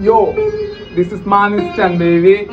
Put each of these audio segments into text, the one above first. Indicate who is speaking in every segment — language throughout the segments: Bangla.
Speaker 1: Yo, this is man stand, baby.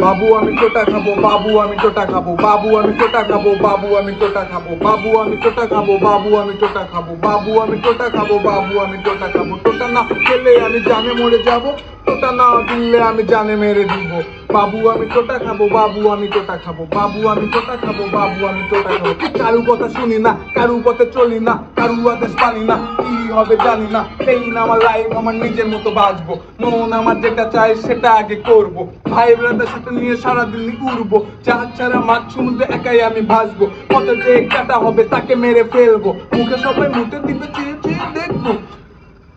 Speaker 1: বাবু আমি টোটা খাবো, বাবু আমি টোটা খাবো, বাবু আমি টোটা খাবো, বাবু আমি টোটা খাবো, বাবু আমি টোটা খাবো, বাবু আমি টোটা খাবো, বাবু আমি টোটা খাবো, বাবু আমি টোটা খাবো। টোটা না খেলে আমি জানে মরে যাব, টোটা না দিলে আমি জানে মেরে দিব। বাবু আমি টোটা খাবো, বাবু আমি টোটা খাবো, বাবু আমি টোটা খাবো, বাবু আমি টোটা খাবো। কারু কথা শুনি না, কারু পথে চলি না, কারু আদেশ পানি না, কি হবে জানি না। এই না আমার লাইফ, আমার নিজের মতো বাঁচবো। মন আমার যেটা চাই সেটা আগে করবো। ভাই ব্রাদার সাথে নিয়ে সারাদিন উড়বো। জাহাজ ছাড়া মাছ সমুদ্রে একাই আমি ভাসবো। পথে যে কাটা হবে তাকে মেরে ফেলবো। মুখে সবাই মুখে দিতে চেয়ে চেয়ে দেখবো।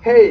Speaker 1: হেই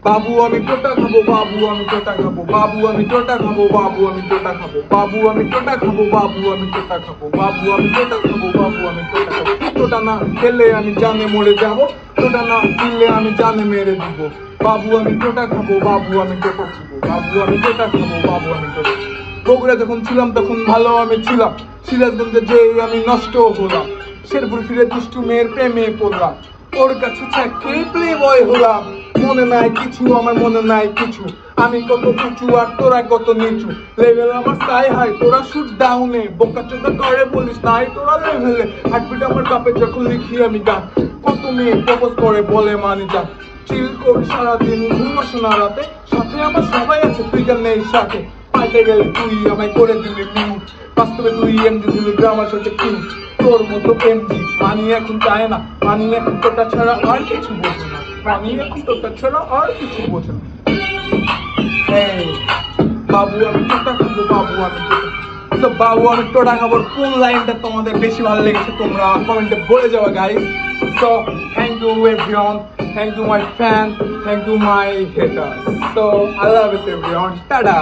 Speaker 1: বাবু আমি টোটা খাবো, বাবু আমি টোটা খাবো, বাবু আমি টোটা খাবো, বাবু আমি টোটা খাবো, বাবু আমি টোটা খাবো, বাবু আমি টোটা খাবো, বাবু আমি টোটা খাবো, বাবু আমি টোটা খাবো। টোটা না খেলে আমি জানে মরে যাব, টোটা না দিলে আমি জানে মেরে দিব। বাবু আমি টোটা খাবো, বাবু আমি টোটা খাবো, বাবু আমি টোটা খাবো, বাবু আমি টোটা খাবো। বগুড়া যখন ছিলাম তখন ভালো আমি ছিলাম, সিরাজগঞ্জে যে আমি নষ্ট হলাম। শেরপুর ফিরে দুষ্টু মেয়ের প্রেমে পড়লাম, ওর কাছে চাকরি প্লে বয় হলাম। মনে নাই কিছু, আমার মনে নাই কিছু, আমি কত উঁচু আর তোরা কত নিচু। লেভেল আমার সাই হাই, তোরা শুট ডাউনে, বোকা চোখা করে বলিস নাই তোরা লেভেলে। হার্টবিট আমার কাপে যখন লিখি আমি গান, কত মেয়ে প্রপোজ করে বলে মানি যা। চিল করি সারাদিন, ঘুমাস না রাতে, সাথে আমার সবাই আছে তুই কেন নেই সাথে। পাল্টে গেলে তুই আমায় করে দিলি মিউট, বাস্তবে তুই এমজি দিলি গ্রামার সাথে কিউট। তোর মতো এমজি মানি এখন চায় না, মানি এখন তোটা ছাড়া আর কিছু বোঝে না, মানি এখন তোটা ছাড়া আর কিছু বোঝে না। বাবু আমি টোটা খাবো, বাবু আমি টোটা খাবো। তো বাবু আমি টোটা খাবোর কোন লাইনটা তোমাদের বেশি ভালো লেগেছে তোমরা কমেন্টে বলে যাওয়া guys. So thank you everyone, thank you my fans, thank you my haters. So I love it everyone. Tada!